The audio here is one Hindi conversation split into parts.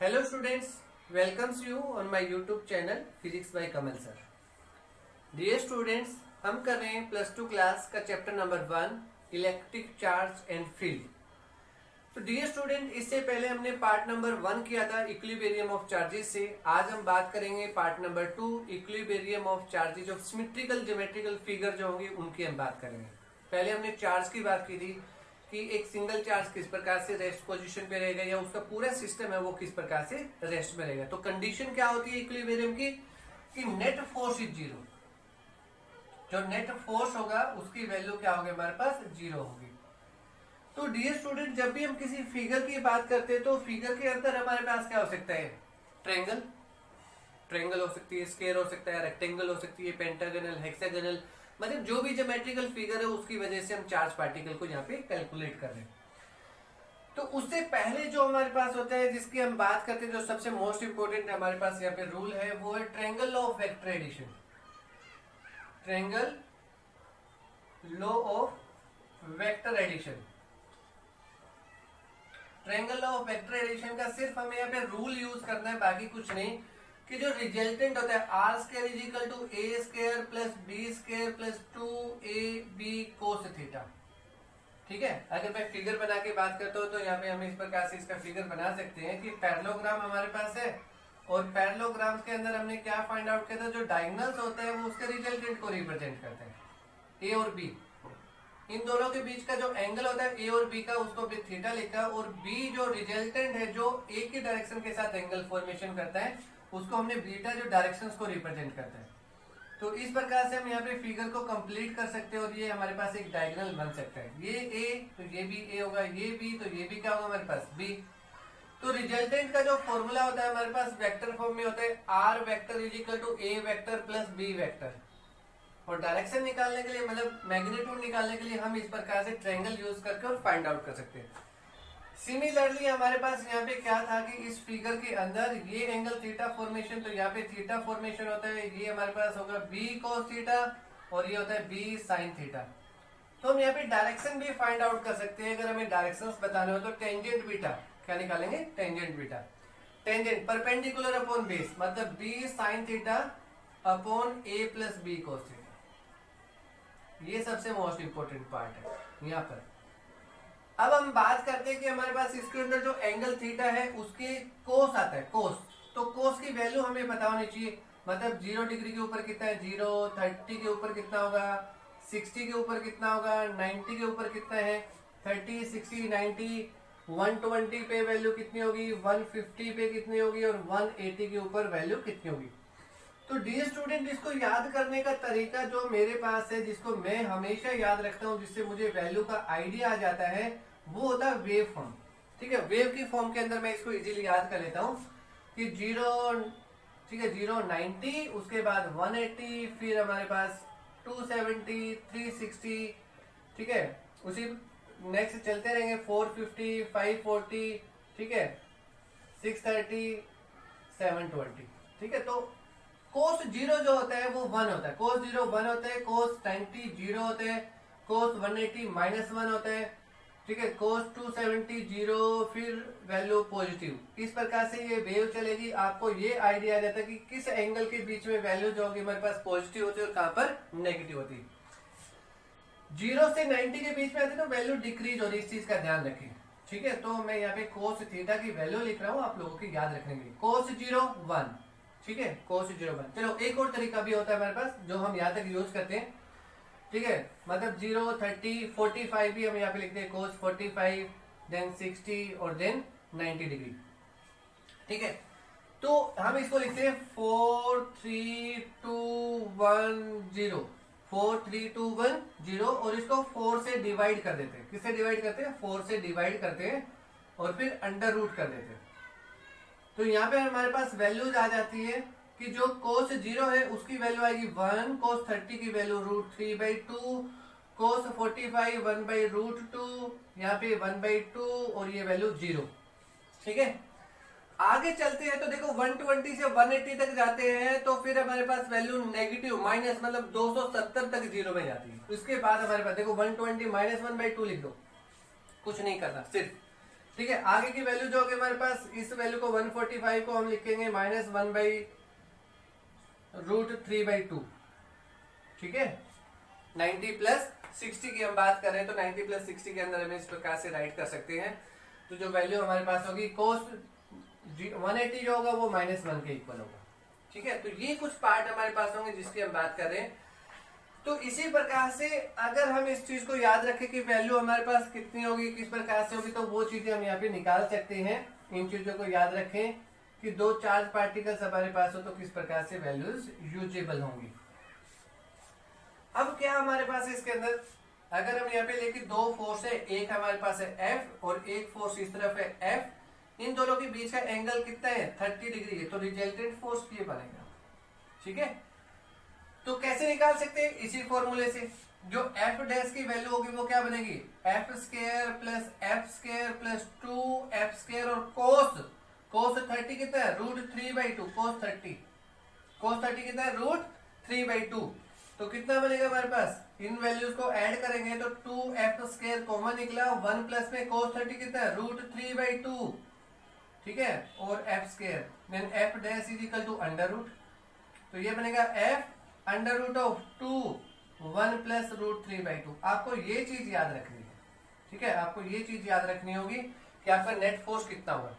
Hello students, welcomes you on my YouTube channel Physics by Kamal sir. Dear students, हम कर रहे हैं प्लस टू क्लास का chapter number 1 electric charge and field. तो डियर स्टूडेंट, इससे पहले हमने पार्ट नंबर 1 किया था इक्विलिब्रियम ऑफ चार्जेस से। आज हम बात करेंगे part number 2 equilibrium of charges, जो सिमेट्रिकल ज्योमेट्रिकल फिगर जो होंगे उनकी हम बात करेंगे। पहले हमने चार्ज की बात की थी कि एक सिंगल चार्ज किस प्रकार से रेस्ट पोजीशन पे रहेगा या उसका पूरा सिस्टम है वो किस प्रकार से रेस्ट में रहेगा। तो कंडीशन क्या होती है इक्विलिब्रियम की कि नेट फोर्स इज जीरो। जो नेट फोर्स होगा उसकी वैल्यू क्या होगी, हमारे पास जीरो होगी। तो डियर स्टूडेंट, जब भी हम किसी फिगर की बात करते हैं तो फिगर के अंदर हमारे पास क्या हो सकता है, ट्रायंगल हो सकती है, स्क्वायर हो सकता है, रेक्टेंगल हो सकती है, पेंटागनल, हेक्सागनल, मतलब जो भी ज्योमेट्रिकल फिगर है उसकी वजह से हम चार्ज पार्टिकल को यहाँ पे कैलकुलेट कर रहे हैं। तो उससे पहले जो हमारे पास होता है जिसकी हम बात करते हैं, जो सबसे मोस्ट इंपोर्टेंट हमारे पास यहाँ पे रूल है, वो है triangle law of vector addition. Triangle law of vector addition. Triangle law of vector addition का सिर्फ हमें यहाँ पे रूल यूज करना है, बाकी कुछ नहीं, कि जो रिजल्टेंट होता है R square is equal to A square plus B square plus 2ab cos theta. ठीक है, अगर मैं फिगर बना के बात करता हूँ तो यहाँ पे हम इस प्रकार से इसका फिगर बना सकते हैं कि पैरेललोग्राम हमारे पास है और पैरेललोग्राम के अंदर हमने क्या फाइंड आउट किया था, जो डायगोनल्स होते हैं वो उसके रिजल्टेंट को रिप्रेजेंट करते हैं, ए और बी। इन दोनों के बीच का जो एंगल होता है ए और बी का, उसको भी थीटा लिखा, और बी जो रिजल्टेंट है जो ए की डायरेक्शन के साथ एंगल फॉर्मेशन करता है उसको हमने बीटा, जो डायरेक्शंस को रिप्रेजेंट करता है। तो इस प्रकार से हम यहाँ पे फिगर को कंप्लीट कर सकते हैं और ये हमारे पास एक डायगोनल बन सकता है। ये ए तो ये भी ए होगा, ये बी तो ये भी क्या होगा हमारे पास बी। तो रिजल्टेंट का जो फॉर्मूला होता है हमारे पास वेक्टर फॉर्म में होता है R vector is equal to A vector plus B vector. और डायरेक्शन निकालने के लिए, मतलब मैग्नीट्यूड निकालने के लिए हम इस प्रकार से ट्रायंगल यूज करके और फाइंड आउट कर सकते हैं। सिमिलरली हमारे पास यहाँ पे क्या था कि इस फिगर के अंदर ये एंगल थीटा फॉर्मेशन, तो यहाँ पे थीटा फॉर्मेशन होता है, ये हमारे पास होगा बी cos थीटा और ये होता है बी sin थीटा। तो हम यहाँ पे डायरेक्शन भी फाइंड आउट कर सकते हैं। अगर हमें डायरेक्शंस बताने हो तो टेंजेंट बीटा क्या निकालेंगे, tangent beta, tangent perpendicular upon base, मतलब बी sin थीटा अपॉन ए प्लस बी cos थीटा। ये सबसे मोस्ट इंपोर्टेंट पार्ट है यहाँ पर। अब हम बात करते हैं कि हमारे पास इसके अंदर जो एंगल थीटा है उसके कोस आता है, कोस। तो कोस की वैल्यू हमें पता होनी चाहिए, मतलब 0 डिग्री के ऊपर कितना है 0, 30 के ऊपर कितना होगा, 60 के ऊपर कितना होगा, 90 के ऊपर कितना है, 30, 60, 90, 120 पे वैल्यू कितनी होगी, 150 पे कितनी होगी और 180 के ऊपर वैल्यू कितनी होगी। तो डियर स्टूडेंट, इसको याद करने का तरीका जो मेरे पास है, जिसको मैं हमेशा याद रखता हूँ, जिससे मुझे वैल्यू का आइडिया आ जाता है, वो होता है वेव फॉर्म। ठीक है, वेव की फॉर्म के अंदर मैं इसको इजीली याद कर लेता हूँ कि 0, ठीक है, 0, 90, उसके बाद 180, फिर हमारे पास 270, 360, ठीक है, उसी नेक्स्ट चलते रहेंगे 450, 540, ठीक है, 630, 720। ठीक है, तो कोस 0 जो होता है वो 1 होता है, कोस 0 1 होता है, कोस 90 0 होते हैं, कोस 180 -1 होता है, ठीक है, कोस 270 0, फिर वैल्यू पॉजिटिव। इस प्रकार से ये वेव चलेगी। आपको ये आइडिया आ जाता है कि किस एंगल के बीच में वैल्यू जो होगी हमारे पास पॉजिटिव होती है और कहां पर नेगेटिव होती है। 0 से 90 के बीच में आती है तो वैल्यू डिक्रीज हो रही है, इस चीज का ध्यान रखें। ठीक है, तो मैं यहाँ पे कोस थीटा की वैल्यू लिख रहा हूँ आप लोगों की याद रखने के लिए, कोस 0 1, ठीक है, कोस 0 1। चलो एक और तरीका भी होता है हमारे पास जो हम यहाँ तक यूज करते हैं, ठीक है, मतलब 0, 30, 45 भी हम यहाँ पे लिखते हैं, कोस 45, देन 60 और देन 90 डिग्री। ठीक है, तो हम इसको लिखते हैं 4 3 2 1 0, 4 3 2 1 0, और इसको 4 से डिवाइड कर देते हैं। किससे डिवाइड करते हैं, 4 से डिवाइड करते हैं और फिर अंडर रूट कर देते हैं। तो यहाँ पे हमारे पास वैल्यूज आ जाती है कि जो cos 0 है उसकी वैल्यू आएगी 1, cos 30 की वैल्यू √3/2, cos 45 1/√2, यहाँ पे 1/2 और ये वैल्यू 0। ठीक है, आगे चलते हैं तो देखो 120 से 180 तक जाते हैं तो फिर हमारे पास वैल्यू नेगेटिव माइनस, मतलब 270 तक 0 में जाती है। उसके बाद हमारे पास देखो 120 -1/2 लिख दो, कुछ नहीं करना सिर्फ, ठीक है, आगे की वैल्यू जो होगी हमारे पास, इस वैल्यू को 145 को हम लिखेंगे -1/√3/2। ठीक है, 90 प्लस 60 की हम बात कर रहे हैं, तो 90 प्लस 60 के अंदर हम इस प्रकार से राइट कर सकते हैं। तो जो वैल्यू हमारे पास होगी कोस 180 जो होगा वो -1 के इक्वल होगा। ठीक है, तो ये कुछ पार्ट हमारे पास होंगे जिसकी हम बात कर रहे हैं। तो इसी प्रकार से अगर हम इस चीज को याद रखें कि वैल्यू हमारे पास कितनी होगी, किस प्रकार से होगी, तो वो चीजें हम यहाँ पे निकाल सकते हैं। इन चीजों को याद रखें कि दो चार्ज पार्टिकल्स हमारे पास हो तो किस प्रकार से वैल्यूज यूजेबल होंगी। अब क्या हमारे पास है इसके अंदर, अगर हम यहाँ पे लेके दो फोर्स है, एक हमारे पास है F और एक फोर्स इस तरफ है F, इन दोनों के बीच का एंगल कितना है 30 डिग्री है, तो रिजल्टेंट फोर्स ये बनेगा। ठीक है, तो कैसे निकाल सकते हैं, इसी फॉर्मूले से। जो F डैश की वैल्यू होगी वो क्या बनेगी, F square plus F square plus 2F square और कोस 30 कितना है √3/2, कोस 30 कितना है √3/2। तो कितना बनेगा हमारे पास, इन वैल्यूज को ऐड करेंगे तो 2F स्क्वायर कॉमन निकला, 1 प्लस में कोस 30 कितना है √3/2। ठीक है, और F square then F dash is equal to √, तो ये बनेगा F √2 1 प्लस √3/2। आपको ये चीज याद रखनी है। ठीक है, आपको ये चीज याद रखनी होगी कि आपका नेट फोर्स कितना होगा।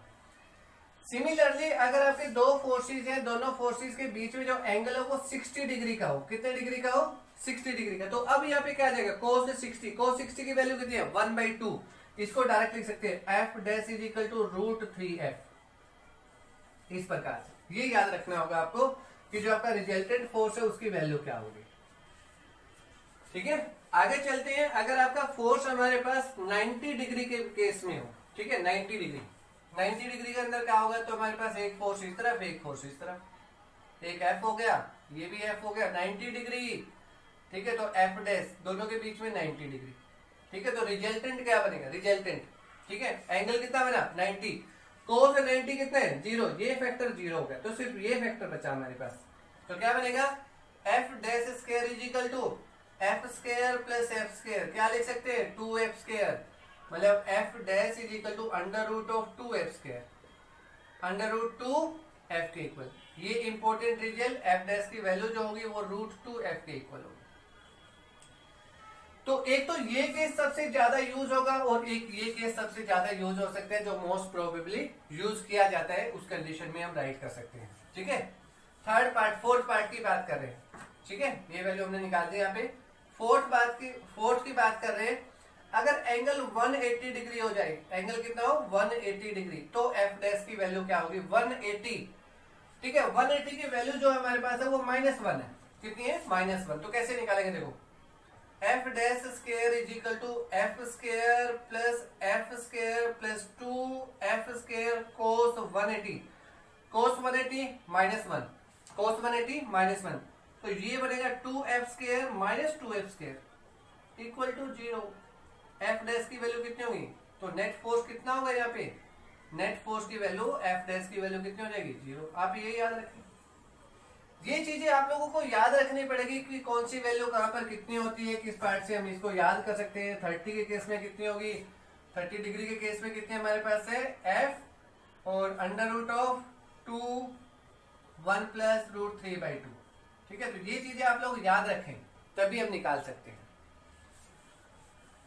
सिमिलरली अगर आपके दो फोर्सेज हैं, दोनों फोर्सेज के बीच में जो एंगल है वो 60 डिग्री का हो, कितने डिग्री का हो 60 डिग्री का, तो अब यहाँ पे क्या आ जाएगा कोस 60 की वैल्यू कितनी है 1/2। इसको डायरेक्ट लिख सकते हैं F dash is equal to √3F। इस प्रकार से ये याद रखना होगा आपको कि जो आपका रिजल्टेंट फोर्स है उसकी वैल्यू क्या होगी। ठीक है, आगे चलते हैं। अगर आपका फोर्स हमारे पास 90 डिग्री के केस में हो, ठीक है 90 डिग्री के अंदर क्या होगा, तो हमारे पास एक फोर्स इस तरफ एक फोर्स इस तरफ, एक F हो गया, ये भी F हो गया 90 डिग्री। ठीक है, तो F डैश दोनों के बीच में 90 डिग्री। ठीक है, तो रिजल्टेंट क्या बनेगा, रिजल्टेंट ठीक है एंगल कितना बना 90, कोस 90 कितना है 0, ये फैक्टर 0 हो गया, तो सिर्फ ये फैक्टर बचा हमारे पास। तो क्या बनेगा F dash square is equal to F square plus F square, क्या लिख सकते हैं 2F स्क्वायर, मतलब F dash is equal to √2F square, √2F के इक्वल। ये इंपॉर्टेंट रिजल्ट F डैश की वैल्यू जो होगी वो √2F के इक्वल होगी। तो एक तो ये केस सबसे ज्यादा यूज होगा और एक ये केस सबसे ज्यादा यूज हो सकता है, जो मोस्ट प्रोबेबली यूज किया जाता है, उस कंडीशन में हम राइट कर सकते हैं। ठीक है, फोर्थ पार्ट की बात कर रहे हैं। ठीक है, ये वैल्यू हमने निकाल दी यहाँ पे। फोर्थ की बात कर रहे हैं, अगर एंगल 180 डिग्री हो जाए, एंगल कितना हो 180 डिग्री, तो F डैश की वैल्यू क्या होगी 180। ठीक है, 180 की वैल्यू जो हमारे पास है वो -1 है, कितनी है -1। तो कैसे निकालेंगे, देखो F dash square is equal to F square plus F square plus 2F square cos 180, cos 180 -1, cos 180 -1, तो ये बनेगा 2F square minus 2F square equal to 0। F dash की वैल्यू कितनी होगी, तो नेट फोर्स कितना होगा यहाँ पे, नेट फोर्स की वैल्यू F डैश की वैल्यू कितनी हो जाएगी 0। आप ये याद रखें, ये चीजें आप लोगों को याद रखनी पड़ेगी कि कौन सी वैल्यू कहां पर कितनी होती है, किस पार्ट से हम इसको याद कर सकते हैं। 30 के केस में कितनी होगी, 30 डिग्री के केस में कितनी हमारे पास है F और √2 1 प्लस √3/2। ठीक है, तो ये चीजें आप लोग याद रखें तभी हम निकाल सकते हैं।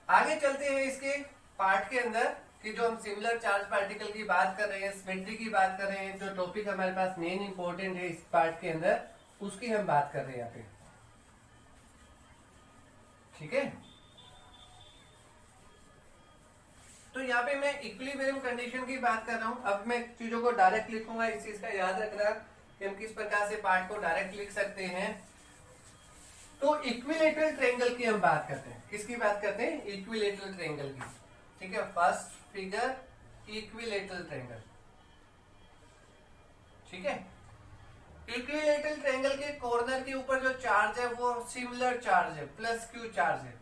आगे चलते हैं इसके पार्ट के अंदर कि जो हम सिमिलर चार्ज पार्टिकल की बात कर रहे हैं, सिमेट्री की बात कर रहे हैं, जो टॉपिक हमारे पास मेन इंपॉर्टेंट है इस पार्ट के अंदर, उसकी हम बात कर रहे हैं यहाँ पे। ठीक है, तो यहाँ पे मैं इक्विलिब्रियम कंडीशन की बात कर रहा हूं। अब मैं चीजों को डायरेक्ट लिखूंगा, इस चीज का याद रखना कि हम किस प्रकार से पार्ट को डायरेक्ट लिख सकते हैं। तो इक्विलेटरल ट्रायंगल की हम बात करते हैं, किसकी बात करते हैं, इक्विलेटरल ट्रायंगल की। ठीक है, फर्स्ट फिगर इक्विलेटरल ट्रायंगल। ठीक है, इक्विलेटरल ट्रायंगल के कॉर्नर के ऊपर जो चार्ज है वो सिमिलर चार्ज है, +Q चार्ज है।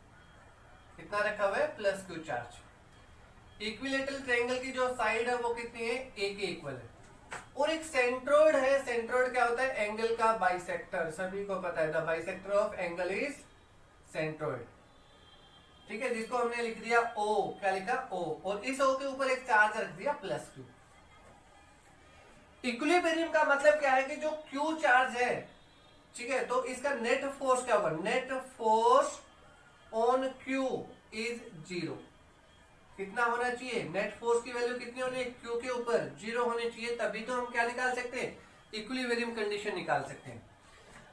कितना रखा हुआ है +Q चार्ज। इक्विलेटरल ट्रायंगल की जो साइड है वो कितनी है, A के इक्वल है। और एक सेंट्रोइड है, सेंट्रोइड क्या होता है, एंगल का बाइसेक्टर, सभी को पता है, the bisector of angle is centroid. ठीक है, जिसको हमने लिख दिया O, क्या लिखा O, और इस O के ऊपर एक चार्ज रख दिया प्लस Q। इक्विलिब्रियम का मतलब क्या है कि जो Q चार्ज है, ठीक है, तो इसका नेट फोर्स क्या होगा, net force on Q is 0। कितना होना चाहिए, नेट फोर्स की वैल्यू कितनी होनी है, Q के ऊपर 0 होनी चाहिए, तभी तो हम क्या निकाल सकते हैं, इक्विलिब्रियम कंडीशन निकाल सकते हैं।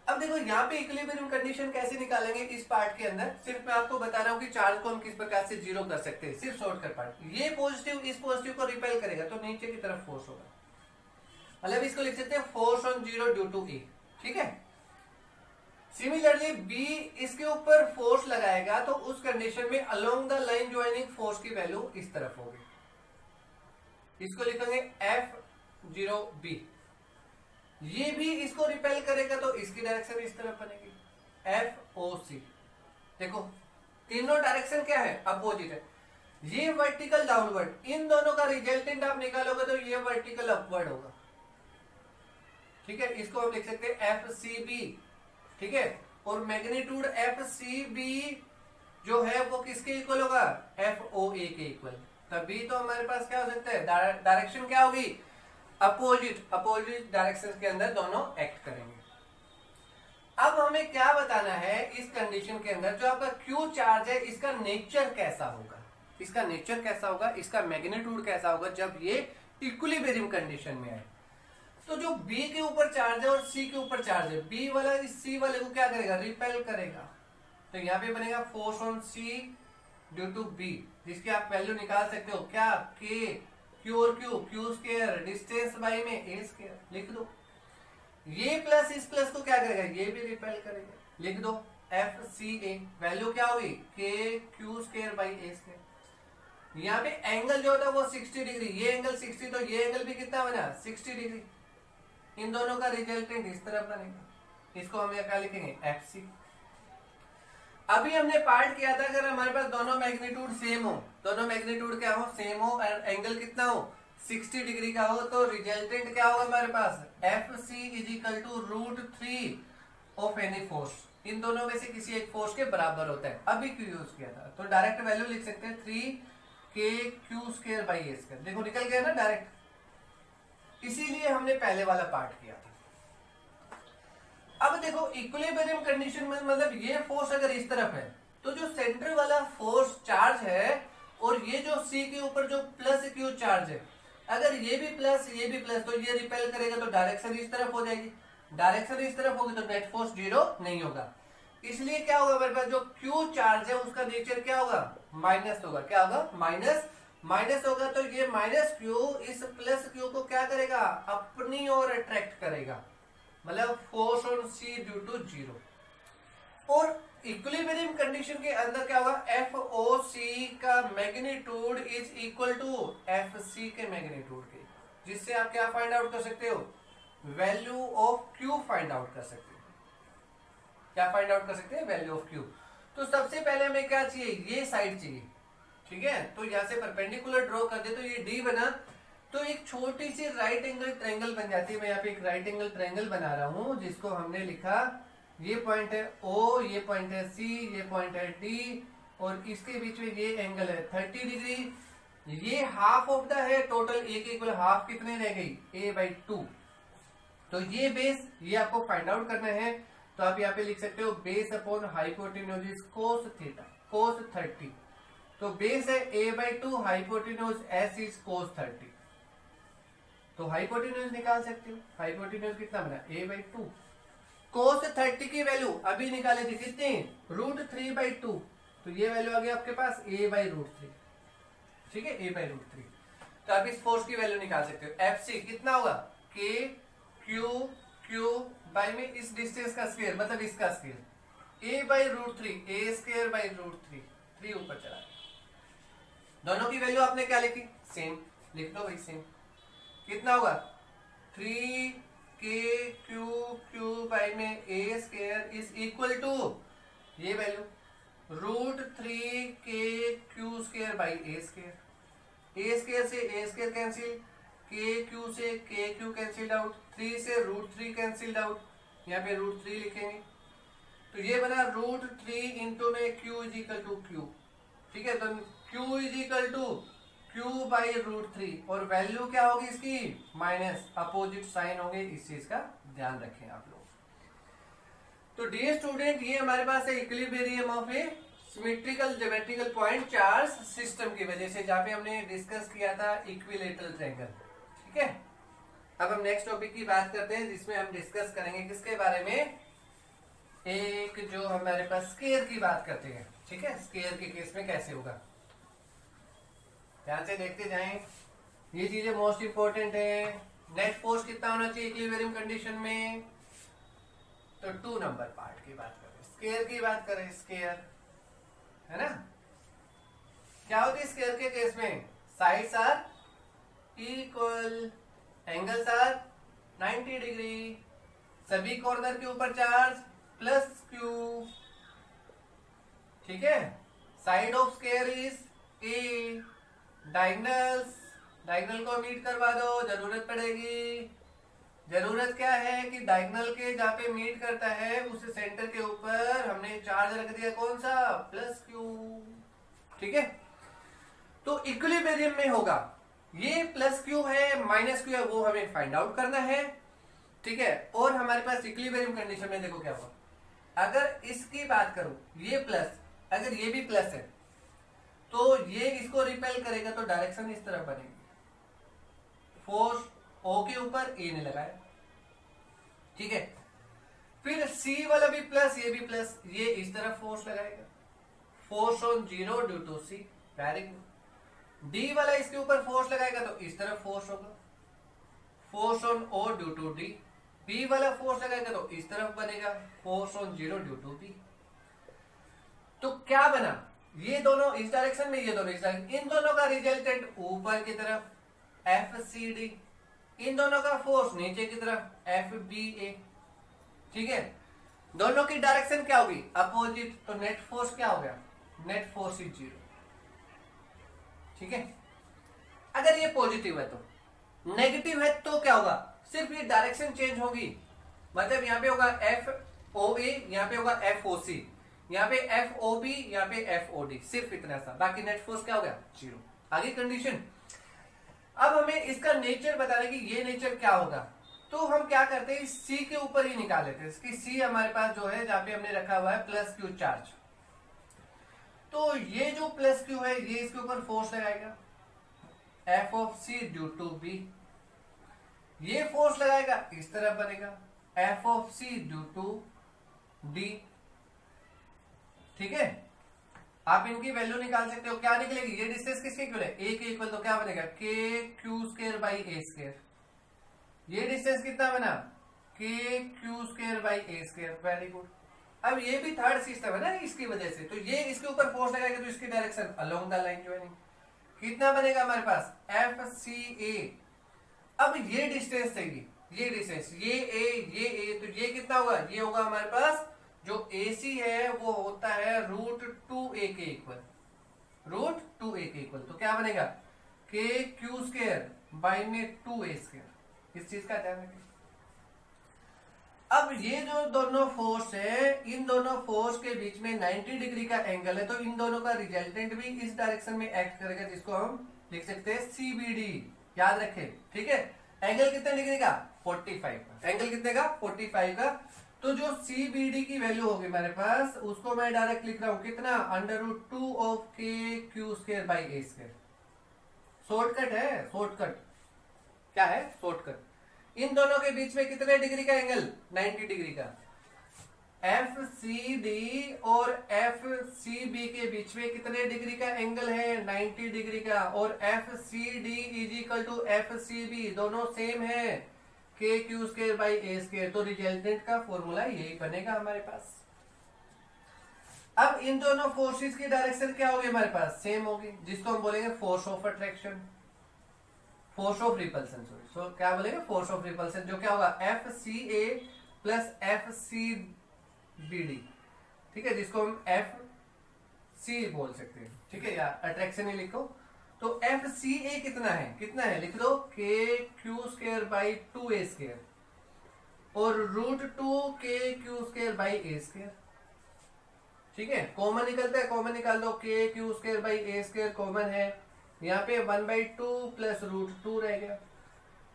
अब देखो यहाँ पे इक्विलिब्रियम कंडीशन कैसे निकालेंगे इस पार्ट के अंदर, सिर्फ मैं आपको बता रहा हूँ कि चार्ज को हम किस प्रकार से 0 कर सकते हैं, सिर्फ शॉर्टकट पार्ट। ये पॉजिटिव इस पॉजिटिव को रिपेल करेगा तो नीचे की तरफ फोर्स होगा, मतलब इसको लिख सकते हैं force on 0 due to E, ठीक है। सिमिलरली B इसके ऊपर फोर्स लगाएगा तो उस कंडीशन में along the line joining force की वैल्यू इस तरफ होगी, इसको लिखेंगे F0B। ये भी इसको रिपेल करेगा तो इसकी डायरेक्शन इस तरफ बनेगी FOC। देखो तीनों डायरेक्शन क्या है, अपोजिट है। ये वर्टिकल डाउनवर्ड, इन दोनों का रिजल्टेंट आप निकालोगे तो ये वर्टिकल अपवर्ड होगा, ठीक है। इसको हम लिख सकते हैं FCB, ठीक है। और मैग्नीट्यूड FCB जो है वो किसके इक्वल होगा, FOA के इक्वल। तभी तो हमारे पास क्या हो सकता है, डायरेक्शन क्या होगी, अपोजिट डायरेक्शन के अंदर दोनों एक्ट करेंगे। अब हमें क्या बताना है इस कंडीशन के अंदर, जो आपका Q चार्ज है इसका नेचर कैसा होगा, इसका नेचर कैसा होगा, इसका मैग्नीट्यूड कैसा होगा जब ये इक्विलिब्रियम कंडीशन में आए। तो जो B के ऊपर चार्ज है और C के ऊपर चार्ज है, B वाला इस C वाले को क्या करेगा, रिपेल करेगा। तो यहाँ पे बनेगा force on C due to B, जिसकी आप वैल्यू निकाल सकते हो, क्या K, Q और Q स्क्वायर, डिस्टेंस बाई में A स्क्वायर, लिख दो। ये प्लस इस प्लस को क्या करेगा, ये भी रिपेल करेगा, लिख दो FCA, वैल्यू क्या होगी, K Q square by A square. यहाँ पे एंगल जो होता है वो 60 डिग्री, ये एंगल 60, तो ये एंगल भी कितना बना, 60 डिग्री। इन दोनों का रिजल्टेंट इस तरफ बनेगा, इसको हम क्या लिखेंगे, FC। अभी हमने पार्ट किया था, अगर हमारे पास दोनों मैग्नीट्यूड सेम हो, दोनों मैग्नीट्यूड क्या हो, सेम हो, और एंगल कितना हो, 60 डिग्री का हो, तो रिजल्टेंट क्या होगा हमारे पास, FC is equal to √3 of any force. इन दोनों में से किसी एक फोर्स के बराबर होता है। अभी Q यूज किया था तो डायरेक्ट वैल्यू लिख सकते हैं 3KQ square by A square. देखो निकल गया ना डायरेक्ट, इसीलिए हमने पहले वाला पार्ट किया था। अब देखो इक्विलिब्रियम कंडीशन में मतलब ये फोर्स अगर इस तरफ है तो जो सेंटर वाला फोर्स चार्ज है और ये जो C के ऊपर जो प्लस Q चार्ज है, अगर ये भी प्लस ये भी प्लस, तो ये रिपेल करेगा तो डायरेक्शन इस तरफ हो जाएगी। डायरेक्शन इस तरफ होगी तो नेट फोर्स 0 नहीं होगा। इसलिए क्या होगा हमारे पास जो Q चार्ज है उसका नेचर क्या होगा, माइनस होगा। क्या होगा, माइनस होगा। तो ये माइनस Q इस प्लस Q को क्या करेगा, अपनी ओर अट्रैक्ट करेगा, मतलब force on C due to 0। और इक्विलिब्रियम कंडीशन के अंदर क्या होगा, FOC का magnitude is equal to FC के मैग्नीट्यूड के, जिससे आप क्या फाइंड आउट कर सकते हो, value of Q find out कर सकते हो। क्या फाइंड आउट कर सकते हैं, वैल्यू ऑफ Q। तो सबसे पहले हमें क्या चाहिए, ये साइड चाहिए, ठीक है। तो यहां से परपेंडिकुलर ड्रॉ कर दे तो ये D बना, तो एक छोटी सी राइट एंगल ट्रायंगल बन जाती है। मैं यहाँ पे एक राइट एंगल ट्रायंगल बना रहा हूं, जिसको हमने लिखा, ये पॉइंट है O, ये पॉइंट है C, ये पॉइंट है D, और इसके बीच में ये एंगल है 30 डिग्री। ये हाफ ऑफ द है, टोटल A के इक्वल हाफ कितने रह गई, A/2। तो ये बेस, ये आपको फाइंड आउट करना है। तो आप यहाँ पे लिख सकते हो base upon hypotenuse is cos theta, cos 30। तो बेस है A/2, hypotenuse S is cos 30। तो हाइपोटेन्यूज निकाल सकते हो, हाइपोटेन्यूज कितना बना, A/2। cos 30 की वैल्यू अभी निकाले थे कितनी, √3/2। तो ये वैल्यू आ गई आपके पास A/√3, ठीक है, A/√3। तो आप इस फोर्स की वैल्यू निकाल सकते हो। FC कितना होगा, Q बाई में इस डिस्टेंस का स्क्वायर, मतलब इसका square, A/√3, A square by √3, 3 ऊपर चला। दोनों की वैल्यू आपने क्या लिखी, सेम, लिख दो भाई सेम। कितना होगा, 3KQ बाई में A square is equal to ये value √3KQ square by A square. A square से A स्क्वायर कैंसिल, KQ से KQ कैंसिल्ड आउट, 3 से √3 कैंसिल्ड आउट, यहाँ पे √3 लिखेंगे। तो ये बना √3 इंटू में Q is equal to Q, ठीक है, तो Q is equal to Q by √3 और वैल्यू क्या होगी इसकी माइनस, अपोजिट साइन होंगे, इस चीज का ध्यान रखें आप लोग। तो डियर स्टूडेंट, ये हमारे पास है equilibrium of A symmetrical geometrical point charge system की वजह से, जहां पे हमने डिस्कस किया था इक्विलेटरल ट्रायंगल। ठीक है, अब हम नेक्स्ट टॉपिक की बात करते हैं जिसमें हम डिस्कस करेंगे किसके बारे में, एक जो हमारे पास स्केयर की बात करते हैं। ठीक है, स्केयर के केस में कैसे होगा, ध्यान से देखते जाएं, ये चीजें मोस्ट इंपोर्टेंट है। नेट फोर्स कितना होना चाहिए इक्विलिब्रियम कंडीशन में, तो 2 नंबर पार्ट की बात करें, स्केयर की बात करें, स्केयर है ना, क्या होती है स्केयर के केस में, sides are equal, angles are 90 degree, सभी कॉर्नर के ऊपर चार्ज प्लस Q। ठीक है, side of square is A, diagonal को मीट करवा दो, जरूरत पड़ेगी। जरूरत क्या है कि डायगनल के जहां पे मीट करता है उस सेंटर के ऊपर हमने चार्ज रख दिया, कौन सा, प्लस Q। ठीक है, तो इक्विलिब्रियम में होगा, ये प्लस Q है माइनस Q है, वो हमें फाइंड आउट करना है। ठीक है, और हमारे पास इक्विलिब्रियम कंडीशन में देखो क्या हुआ, अगर इसकी बात करूं, ये प्लस, अगर ये भी प्लस है तो ये इसको रिपेल करेगा तो डायरेक्शन इस तरफ बनेगी, फोर्स O के ऊपर A ने लगाया। ठीक है, फिर C वाला भी प्लस, ये भी प्लस, ये इस तरफ फोर्स लगाएगा, force on 0 due to C, very good. D वाला इसके ऊपर फोर्स लगाएगा तो इस तरफ फोर्स होगा, force on O due to D। B वाला फोर्स लगाएगा तो इस तरफ बनेगा, force on 0 due to B। तो क्या बना, ये दोनों इस डायरेक्शन में, ये दोनों इस डायरेक्शन, इन दोनों का रिजल्टेंट ऊपर की तरफ FCD, इन दोनों का फोर्स नीचे की तरफ FBA। ठीक है, दोनों की डायरेक्शन क्या होगी, अपोजिट, तो नेट फोर्स क्या हो गया, नेट फोर्स इज 0। ठीक है, अगर ये पॉजिटिव है तो, नेगेटिव है तो क्या होगा, सिर्फ ये डायरेक्शन चेंज होगी, मतलब यहाँ पे होगा FOA, यहाँ पे होगा FOC, यहाँ पे FOB, यहाँ पे FOD, सिर्फ इतना सा, बाकी नेट फोर्स क्या हो गया, 0। आगे कंडीशन, अब हमें इसका नेचर बताना कि ये नेचर क्या होगा, तो हम क्या करते हैं, सी के ऊपर ही निकाल लेते हैं, इसकी सी हमारे पास जो है जहां पे हमने रखा हुआ है प्लस Q चार्ज, तो ये जो प्लस Q है ये इसके ऊपर फोर्स लगाएगा, F of C due to B, ये फोर्स लगाएगा, इस तरफ बनेगा, F of C due to D। ठीक है, आप इनकी वैल्यू निकाल सकते हो, क्या निकलेगी, ये डिस्टेंस किसके इक्वल है, A के इक्वल, तो क्या बनेगा, KQ² बाई A²। ये डिस्टेंस कितना बना, KQ² by A², very good. अब ये भी थर्ड सिस्टम है ना इसकी वजह से, तो ये इसके ऊपर फोर्स लगाएगा तो इसकी direction along the line joining, कितना बनेगा हमारे पास, FCA। अब ये डिस्टेंस चाहिए, ये डिस्टेंस, ये A, तो ये कितना होगा, ये होगा हमारे पास जो AC है वो होता है √2A के इक्वल, √2A के इक्वल, तो क्या बनेगा, KQ² बाई में 2A², इस चीज का ध्यान रखें। अब ये जो दोनों फोर्स है, इन दोनों फोर्स के बीच में 90 डिग्री का एंगल है, तो इन दोनों का रिजल्टेंट भी इस डायरेक्शन में एक्ट करेगा, जिसको हम लिख सकते हैं CBD, याद रखें। ठीक है, एंगल कितने डिग्री का, 45 का, एंगल कितने का, 45 का, तो जो CBD की वैल्यू होगी मेरे पास, उसको मैं डायरेक्ट लिख रहा हूं कितना, √2 of KQ² by A²। Shortcut है, शॉर्टकट क्या है, शॉर्टकट। इन दोनों के बीच में कितने डिग्री का एंगल, 90 डिग्री का। FCD और FCB के बीच में कितने डिग्री का एंगल है, 90 डिग्री का, और FCD is equal to FCB, दोनों सेम है, KQ² बाई A², तो रिजल्टेंट का फॉर्मूला यही बनेगा हमारे पास। अब इन दोनों फोर्सेस की डायरेक्शन क्या होगी हमारे पास, सेम होगी, जिसको हम बोलेंगे force of attraction, force of repulsion, sorry, so क्या बोलेंगे, फोर्स ऑफ रिपल्सन, जो क्या होगा, FCA प्लस FCBD। ठीक है, जिसको हम FC बोल सकते हैं। ठीक है, या अट्रैक्शन ही लिखो, तो FCA कितना है, लिख दो KQ² बाई 2A², और √2 KQ² बाई A²। ठीक है, कॉमन निकलता है, कॉमन निकाल दो, के Q square by A square common है, यहाँ पे 1/2 प्लस √2 रह गया।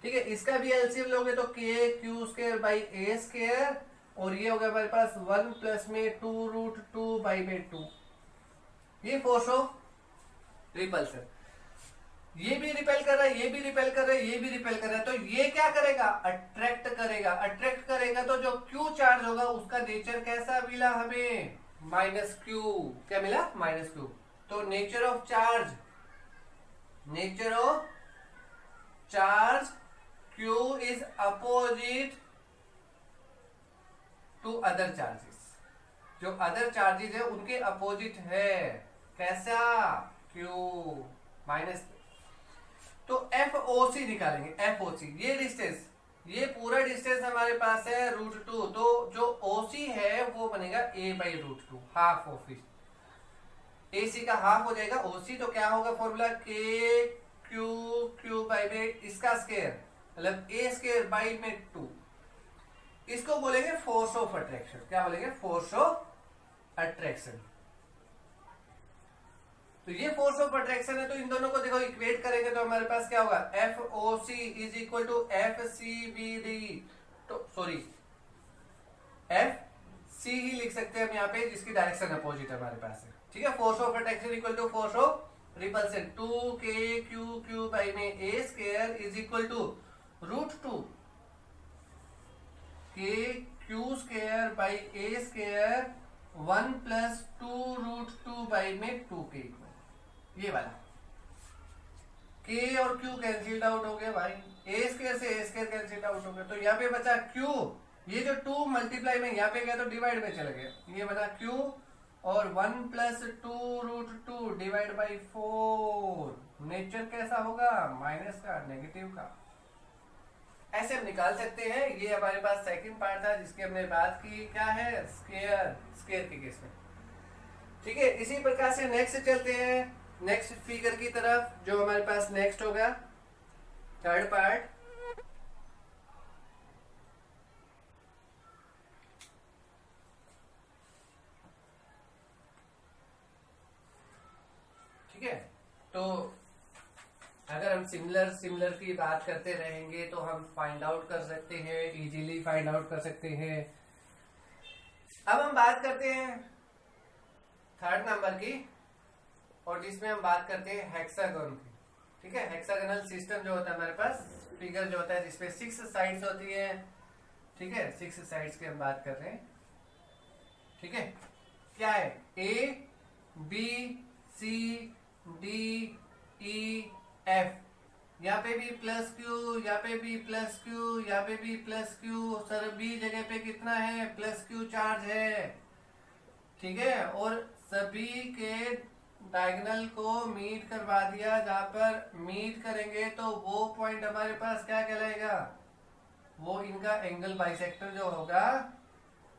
ठीक है, इसका भी एलसीएम लोगे तो के Q square by A square, और ये होगा हमारे पास 1 प्लस में 2√2/2। ये फोर्स ऑफ रिपल्सन, ये भी रिपेल कर रहा है, ये भी रिपेल कर रहा है, ये भी रिपेल कर रहा है, तो ये क्या करेगा, अट्रैक्ट करेगा। अट्रैक्ट करेगा तो जो क्यू चार्ज होगा उसका नेचर कैसा मिला हमें, -q। क्या मिला, -q। तो nature of charge, nature of charge q is opposite to other charges. जो अदर चार्जेस है उनके अपोजिट है, कैसा, q माइनस। तो FOC निकालेंगे, FOC ये डिस्टेंस, ये पूरा डिस्टेंस हमारे पास है √2, तो जो OC है वो बनेगा a/√2, half of it, AC का हाफ हो जाएगा OC। तो क्या होगा फॉर्मूला, k q बाई में इसका स्क्वायर, मतलब a स्क्वायर बाई में 2। इसको बोलेंगे फोर्स ऑफ अट्रैक्शन। क्या बोलेंगे, फोर्स ऑफ अट्रैक्शन। तो ये फोर्स ऑफ अट्रैक्शन है, तो इन दोनों को देखो इक्वेट करेंगे तो हमारे पास क्या होगा, FOC is equal to FCBD। तो सॉरी, FC ही लिख सकते हैं हम यहाँ पे, जिसकी डायरेक्शन अपोजिट हमारे पास है। ठीक है, force of attraction equal to force of repulsion, 2kq by में a square is equal to √2 kq square by a square 1 plus 2√2 by में 2k। ये वाला k और q कैंसिल्ड आउट हो गया भाई, a स्क्वायर से a स्क्वायर कैंसिल्ड आउट हो गया, तो यहाँ पे बचा q। ये जो 2 मल्टीप्लाई में यहाँ पे गया तो डिवाइड में चले गए, ये बना q, और 1 प्लस 2√2 डिवाइड बाई 4। नेचर कैसा होगा, माइनस का, नेगेटिव का। ऐसे हम निकाल सकते हैं। ये हमारे पास सेकंड पार्ट था जिसकी हमने बात की, क्या है, स्क्वायर, स्क्वायर के केस में। ठीक है, इसी प्रकार से नेक्स्ट चलते हैं, नेक्स्ट फिगर की तरफ, जो हमारे पास नेक्स्ट होगा थर्ड पार्ट। ठीक है, तो अगर हम सिमिलर की बात करते रहेंगे तो हम फाइंड आउट कर सकते हैं, इजीली फाइंड आउट कर सकते हैं। अब हम बात करते हैं थर्ड नंबर की, और जिसमें हम बात करते हैं हेक्सागोन की। ठीक है, हेक्सागोनल सिस्टम जो होता है हमारे पास, फिगर जो होता है जिसपे 6 साइड्स होती है। ठीक है, 6 साइड्स की हम बात कर रहे हैं। ठीक है, क्या है, ABCDEF, यहाँ पे भी +Q, यहाँ पे भी +Q, यहाँ पे भी +Q, सभी जगह पे कितना है, +Q चार्ज है। ठीक है, और सभी के डायगोनल को मीट करवा दिया, जहां पर मीट करेंगे तो वो पॉइंट हमारे पास क्या कहलाएगा, वो इनका एंगल बाइसेक्टर जो होगा,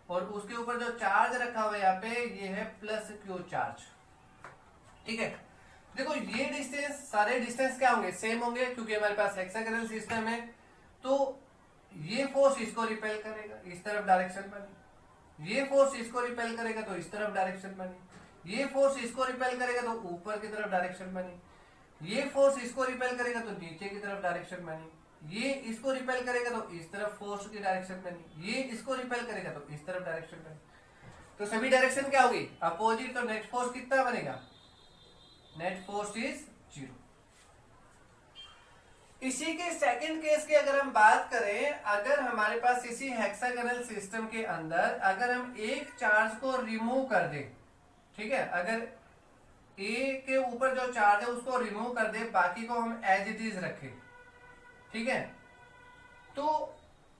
और उसके ऊपर जो चार्ज रखा हुआ है यहाँ पे, ये है +Q चार्ज। ठीक है, देखो ये डिस्टेंस, सारे डिस्टेंस क्या होंगे, सेम होंगे, क्योंकि हमारे पास हेक्सागोनल सिस्टम है। तो ये फोर्स इसको रिपेल करेगा, इस तरफ डायरेक्शन बनी, ये फोर्स इसको रिपेल करेगा तो इस तरफ डायरेक्शन बनी, ये फोर्स इसको रिपेल करेगा तो ऊपर की तरफ डायरेक्शन बनी, ये फोर्स इसको रिपेल करेगा तो नीचे की तरफ डायरेक्शन बनी, ये इसको रिपेल करेगा तो इस तरफ फोर्स की डायरेक्शन बनी, ये इसको रिपेल करेगा तो इस तरफ डायरेक्शन बनी। तो सभी डायरेक्शन क्या होगी, अपोजिट। तो नेट फोर्स कितना बनेगा, नेट फोर्स इज 0। इसी के सेकंड केस की अगर हम बात करें, अगर हमारे पास इसी हेक्सागोनल सिस्टम के अंदर अगर हम एक चार्ज को रिमूव कर दें, ठीक है, अगर ए के ऊपर जो चार्ज है उसको रिमूव कर दे, बाकी को हम एज इट इज रखें, ठीक है, तो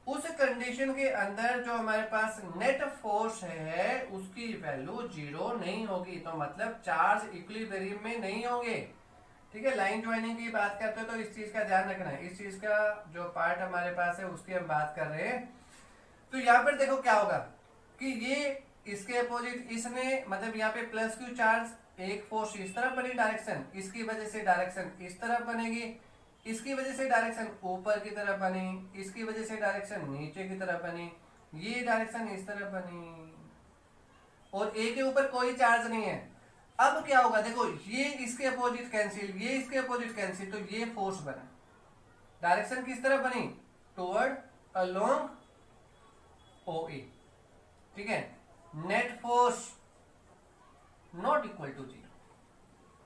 उस कंडीशन के अंदर जो हमारे पास नेट फोर्स है उसकी वैल्यू 0 नहीं होगी। तो मतलब चार्ज इक्विलिब्रियम में नहीं होंगे। ठीक है, लाइन ज्वाइनिंग की बात करते हो तो इस चीज का ध्यान रखना है, इस चीज का जो पार्ट हमारे पास है उसकी हम बात कर रहे हैं। तो यहाँ पर देखो क्या होगा कि ये इसके अपोजिट, इसने मतलब यहाँ पे +Q चार्ज, एक फोर्स इस तरफ बनी डायरेक्शन, इसकी वजह से डायरेक्शन इस तरफ बनेगी, इसकी वजह से डायरेक्शन ऊपर की तरफ बनी, इसकी वजह से डायरेक्शन नीचे की तरफ बनी, ये डायरेक्शन इस तरफ बनी, और ए के ऊपर कोई चार्ज नहीं है। अब क्या होगा, देखो ये इसके अपोजिट कैंसिल, ये इसके अपोजिट कैंसिल, तो ये फोर्स बना। डायरेक्शन किस तरफ बनी, टुवर्ड अलोंग ओ ए, ठीक है। Net force not equal to zero,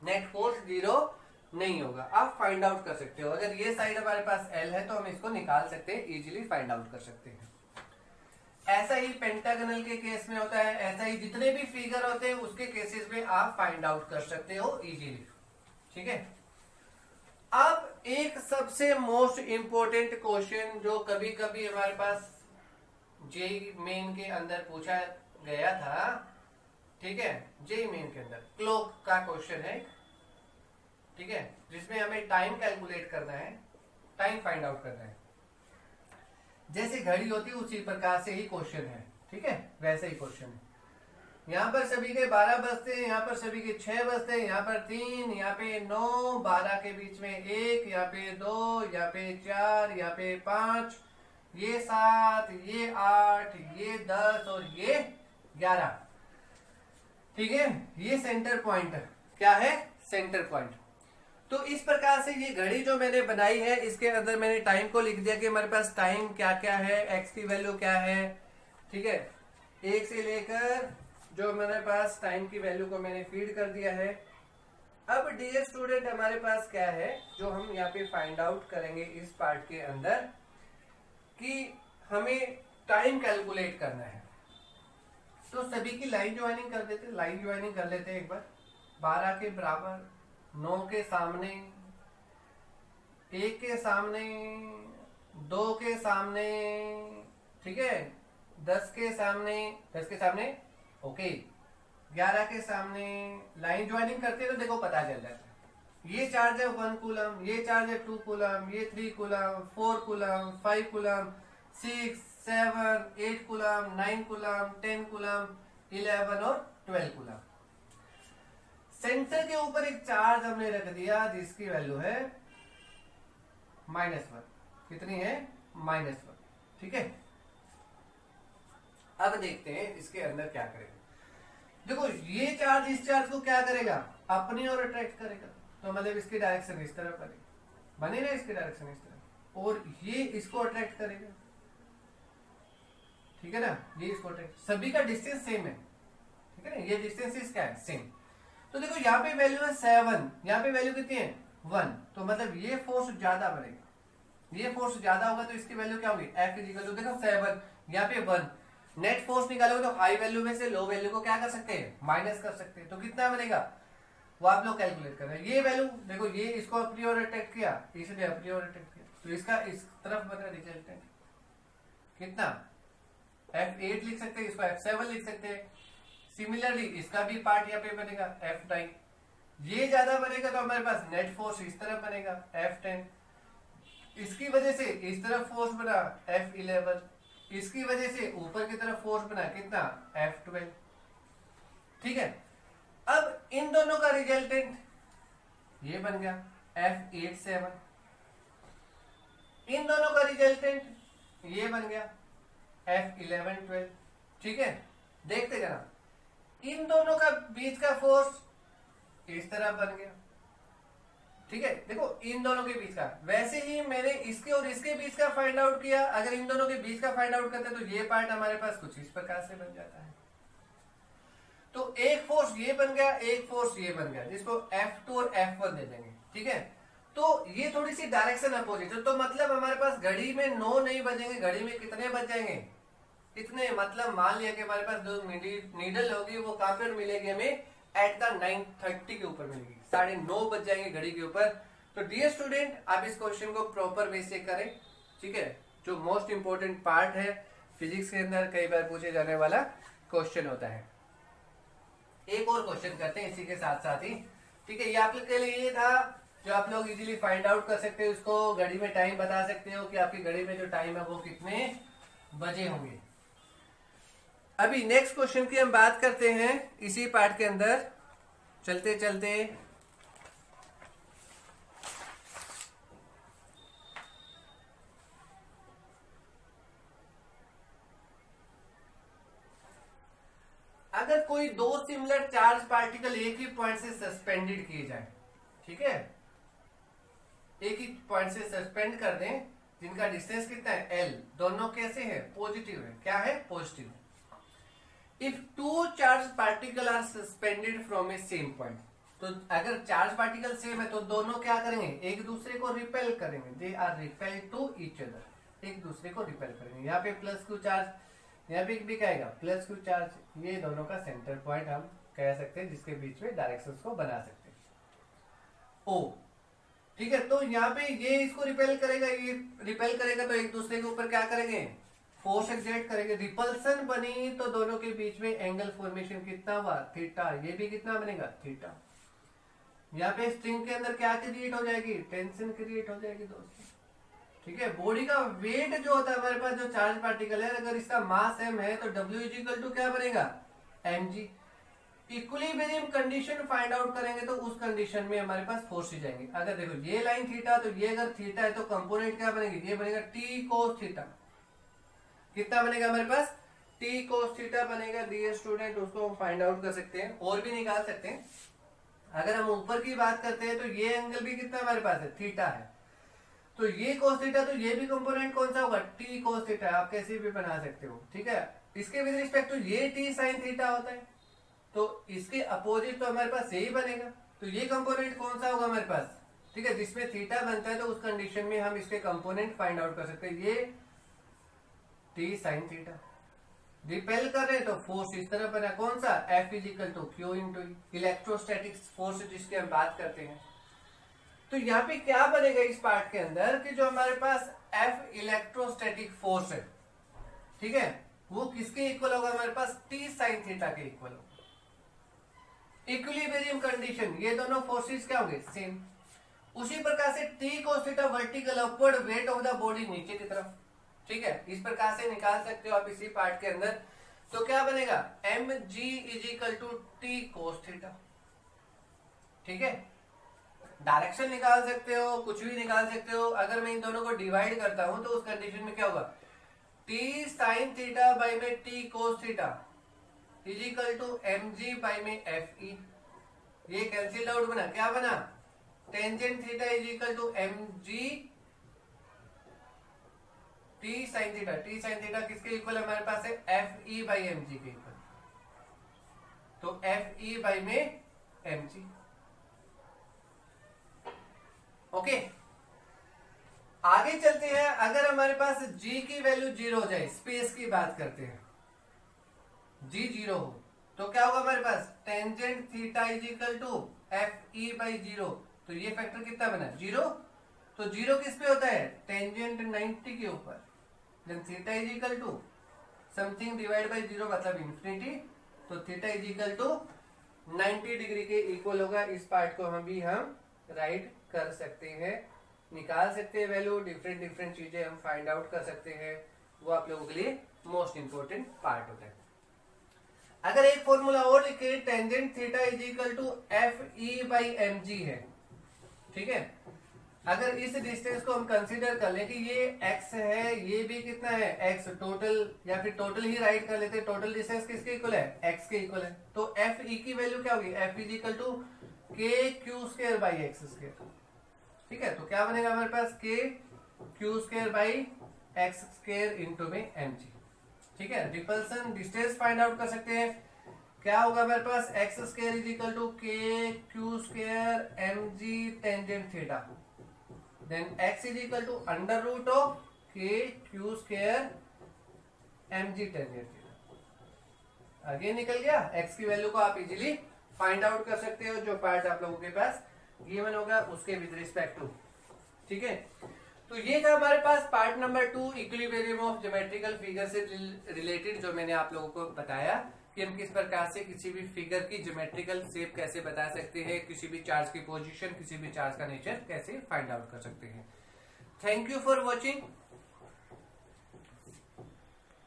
net force zero नहीं होगा। आप फाइंड आउट कर सकते हो, अगर ये साइड हमारे पास एल है तो हम इसको निकाल सकते हैं, इजीली फाइंड आउट कर सकते हैं। ऐसा ही पेंटागनल के केस में होता है, ऐसा ही जितने भी फिगर होते हैं उसके केसेस में आप फाइंड आउट कर सकते हो इजीली, ठीक है। अब एक सबसे मोस्ट इंपॉर्टेंट क्वेश्चन जो कभी कभी हमारे पास जेई मेन के अंदर पूछा गया था, ठीक है, जेई मेन के अंदर क्लॉक का क्वेश्चन है, ठीक है, जिसमें हमें टाइम कैलकुलेट करना है, टाइम फाइंड आउट करना है। जैसे घड़ी होती है उसी प्रकार से ही क्वेश्चन है, ठीक है, वैसे ही क्वेश्चन है। यहाँ पर सभी के 12 बजते हैं, यहाँ पर सभी के 6 बजते हैं, यहाँ पर 3, यहाँ पे 9, 12 के बीच में 1, यहाँ पे 2, यहाँ पे 4, यहाँ पे 5, ये 7, ये 8, ये 10 और ये 11, ठीक है। ये सेंटर पॉइंट क्या है, सेंटर पॉइंट। तो इस प्रकार से ये घड़ी जो मैंने बनाई है, इसके अंदर मैंने टाइम को लिख दिया कि हमारे पास टाइम क्या क्या है, एक्स की वैल्यू क्या है, ठीक है। 1 से लेकर जो हमारे पास टाइम की वैल्यू को मैंने फीड कर दिया है। अब डियर स्टूडेंट हमारे पास क्या है जो हम यहाँ पे फाइंड आउट करेंगे इस पार्ट के अंदर, कि हमें टाइम कैलकुलेट करना है। तो सभी की लाइन ज्वाइनिंग कर देते, लाइन ज्वाइनिंग कर लेते हैं एक बार। 12 के बराबर, 9 के सामने, 1 के सामने, 2 के सामने, ठीक है, 10 के सामने, ओके, 11 के सामने। लाइन ज्वाइनिंग करते हैं तो देखो पता चल जाता है। ये चार्ज है 1 कूलम, ये चार्ज है 2 कूलम, ये 3 coulomb, 4 coulomb, 5 coulomb, 6, 7, 8 coulomb, 9 coulomb, 10 coulomb, 11 और 12 कूलम। सेंटर के ऊपर एक चार्ज हमने रख दिया जिसकी वैल्यू है -1। कितनी है, -1, ठीक है। अब देखते हैं इसके अंदर क्या करेगा। देखो ये चार्ज इस चार्ज को क्या करेगा, अपनी ओर अट्रैक्ट करेगा, तो मतलब इसकी डायरेक्शन इस तरफ बनी ना, इसकी डायरेक्शन इस तरफ, और ये इसको अट्रैक्ट करेगा, ठीक है ना, ये इसको अट्रैक्ट, सभी का डिस्टेंस सेम है, ठीक है ना, ये डिस्टेंस क्या है, सेम। तो देखो यहाँ पे वैल्यू है 7, यहाँ पे वैल्यू कितनी है 1, तो मतलब ये फोर्स ज्यादा बनेगा, ये फोर्स ज्यादा होगा तो इसकी वैल्यू क्या होगी, F इक्वल टू, देखो 7, यहाँ पे 1, नेट फोर्स निकालोगे तो हाई वैल्यू में से लो वैल्यू को क्या कर सकते हैं, माइनस कर सकते हैं, तो कितना बनेगा वो आप लोग कैलकुलेट कर रहे हैं। ये वैल्यू देखो, ये इसको अपनी ओर अट्रैक्ट किया, इसलिए अपनी ओर अट्रैक्ट किया, तो इसका इस तरफ बना रिजल्टेंट कितना, F8 लिख सकते हैं, इसको F7 लिख सकते हैं। सिमिलरली इसका भी पार्ट यहाँ पे बनेगा F9, ये ज्यादा बनेगा तो हमारे पास नेट फोर्स इस तरफ बनेगा F10, इसकी वजह से इस तरफ फोर्स बना F11, इसकी वजह से ऊपर की तरफ फोर्स बना कितना, F12, ठीक है। अब इन दोनों का रिजल्टेंट ये बन गया F87, इन दोनों का रिजल्टेंट ये बन गया F11-12, ठीक है। देखते जरा, इन दोनों का बीच का फोर्स इस तरह बन गया, ठीक है। देखो इन दोनों के बीच का, वैसे ही मैंने इसके और इसके बीच का फाइंड आउट किया, अगर इन दोनों के बीच का फाइंड आउट करते तो ये पार्ट हमारे पास कुछ इस प्रकार से बन जाता है। तो एक फोर्स ये बन गया, एक फोर्स ये बन गया, जिसको F2 और F1 दे देंगे, ठीक है। तो ये थोड़ी सी डायरेक्शन अपोजिट है, तो मतलब हमारे पास घड़ी में 9 नहीं बजेंगे, घड़ी में कितने बज जाएंगे, इतने। मतलब मान लिया कि हमारे पास जो नीडल होगी वो कहां पर मिलेगी हमें, एट द 9:30 के ऊपर मिलेगी, 9:30 बज जाएंगे घड़ी के ऊपर। तो डियर स्टूडेंट आप इस क्वेश्चन को प्रॉपर वे से करें, ठीक है, जो मोस्ट इंपोर्टेंट पार्ट है फिजिक्स के अंदर कई बार पूछे जाने वाला क्वेश्चन होता है। एक और क्वेश्चन करते हैं इसी के साथ साथ ही, ठीक है। ये आप लोग के लिए ये था जो आप लोग इजीली फाइंड आउट कर सकते हो, उसको घड़ी में टाइम बता सकते हो कि आपकी घड़ी में जो टाइम है वो कितने बजे होंगे। अभी नेक्स्ट क्वेश्चन की हम बात करते हैं इसी पार्ट के अंदर, चलते चलते अगर कोई दो सिमिलर चार्ज पार्टिकल एक ही पॉइंट से सस्पेंडेड किए जाए, ठीक है, एक ही पॉइंट से सस्पेंड कर दें, जिनका डिस्टेंस कितना है L, दोनों कैसे है, पॉजिटिव है, क्या है, positive. If two charge particle are suspended from a same point, तो अगर चार्ज पार्टिकल सेम है तो दोनों क्या करेंगे, एक दूसरे को रिपेल करेंगे, they are repel to each other, एक दूसरे को रिपेल करेंगे। यहाँ पे प्लस क्यू चार्ज, यहाँ पे भी क्या आएगा, प्लस क्यू चार्ज, ये दोनों का सेंटर पॉइंट हम कह सकते हैं, जिसके बीच में डायरेक्शंस को बना सकते हैं ओ, ठीक है। तो यहाँ पे ये इसको रिपेल करेगा, ये रिपेल करेगा, तो एक दूसरे के ऊपर क्या करेंगे, फोर्स एक्सर्ट करेंगे, रिपल्सन बनी, तो दोनों के बीच में एंगल फॉर्मेशन कितना हुआ, थीटा, ये भी कितना बनेगा, थीटा। यहाँ पे स्ट्रिंग के अंदर क्या क्रिएट हो जाएगी, टेंशन क्रिएट हो जाएगी दोस्तों, ठीक है। बॉडी का वेट जो होता है हमारे पास, जो चार्ज पार्टिकल है, अगर इसका मास m है तो W इक्वल टू क्या बनेगा, mg। Equilibrium condition find out करेंगे तो उस कंडीशन में हमारे पास फोर्स ही जाएंगे। अगर देखो ये लाइन थीटा, तो ये अगर थीटा है तो कंपोनेंट क्या बनेगी, ये बनेगा t cos थीटा, कितना बनेगा हमारे पास, t cos थीटा बनेगा। डियर स्टूडेंट, उसको हम फाइंड आउट कर सकते हैं और भी निकाल सकते हैं। अगर हम ऊपर की बात करते हैं तो ये एंगल भी कितना हमारे पास है, थीटा है, तो ये cos थीटा, तो ये भी कंपोनेंट कौन सा होगा, t cos थीटा, आप कैसे भी बना सकते हो, ठीक है। इसके विद रिस्पेक्ट टू ये t sin थीटा होता है, तो इसके अपोजिट तो हमारे पास यही बनेगा, तो ये कंपोनेंट कौन सा होगा हमारे पास, ठीक है, जिसमें थीटा बनता है, तो उस कंडीशन में हम इसके कंपोनेंट फाइंड आउट कर सकते हैं। ये t sin थीटा, रिपेल कर रहे हैं तो फोर्स इस तरह बना, कौन सा, F equal to Q into electrostatic force जिसकी हम बात करते हैं। तो यहाँ पे क्या बनेगा इस पार्ट के अंदर कि जो हमारे पास F इलेक्ट्रोस्टैटिक फोर्स है, ठीक है, वो किसके इक्वल होगा, हमारे पास t sin थीटा के इक्वल होगा। इक्विलिब्रियम कंडीशन, ये दोनों फोर्सेस क्या होंगे, सेम। उसी प्रकार से t cos theta vertical upward weight of the body नीचे की तरफ, ठीक है, इस प्रकार से निकाल सकते हो आप इसी पार्ट के अंदर। तो क्या बनेगा, mg is equal to t cos theta, ठीक है। डायरेक्शन निकाल सकते हो, कुछ भी निकाल सकते हो। अगर मैं इन दोनों को डिवाइड करता हूं तो उस कंडीशन में क्या होगा, t sin थीटा बाई में t cos theta is equal to mg by में fe, ये कैंसिल आउट बना, क्या बना, tangent theta is equal to mg t sin theta, t sin theta किसके इक्वल हमारे पास है, fe बाई mg के इक्वल, तो fe बाई में mg, ओके। आगे चलते हैं। अगर हमारे पास g की वैल्यू 0 हो जाए, स्पेस की बात करते हैं, g 0 हो तो क्या होगा हमारे पास, tangent theta is equal to fe by 0, तो ये फैक्टर कितना बना, 0, तो 0 किस पे होता है, टेंजेंट 90 के ऊपर, then theta is equal to something divide by 0 मतलब इंफिनिटी, तो theta is equal to 90 degree के इक्वल होगा। इस पार्ट को हम राइट कर सकते हैं, निकाल सकते हैं वैल्यू, डिफरेंट चीजें हम फाइंड आउट कर सकते हैं, वो आप लोगों के लिए मोस्ट इंपोर्टेंट पार्ट होता है। अगर एक फॉर्मूला और लिखे, tangent theta is equal to fe by mg है, ठीक है। अगर इस डिस्टेंस को हम कंसीडर कर लें कि ये x है, ये भी कितना है x टोटल, या फिर टोटल ही राइट कर लेते हैं, टोटल डिस्टेंस किसके इक्वल है, x के इक्वल है, तो fe की वैल्यू क्या होगी, f is equal to k q square by x square, ठीक है। तो क्या बनेगा हमारे पास, k q square by x square into में mg, ठीक है। रिपल्सन डिस्टेंस फाइंड आउट कर सकते हैं, क्या होगा हमारे पास, x square is equal to k q square mg tangent theta, then x is equal to under root of k q square mg tangent theta. आगे निकल गया, x की वैल्यू को आप इजीली फाइंड आउट कर सकते हो, जो पार्ट आप लोगों के पास गिवन होगा उसके विद रिस्पेक्ट टू, ठीक है। तो ये था हमारे पास part number 2, equilibrium of geometrical figure से रिलेटेड, जो मैंने आप लोगों को बताया कि हम किस प्रकार से किसी भी फिगर की ज्योमेट्रिकल शेप कैसे बता सकते हैं, किसी भी चार्ज की पोजीशन, किसी भी चार्ज का नेचर कैसे फाइंड आउट कर सकते हैं। Thank you for watching.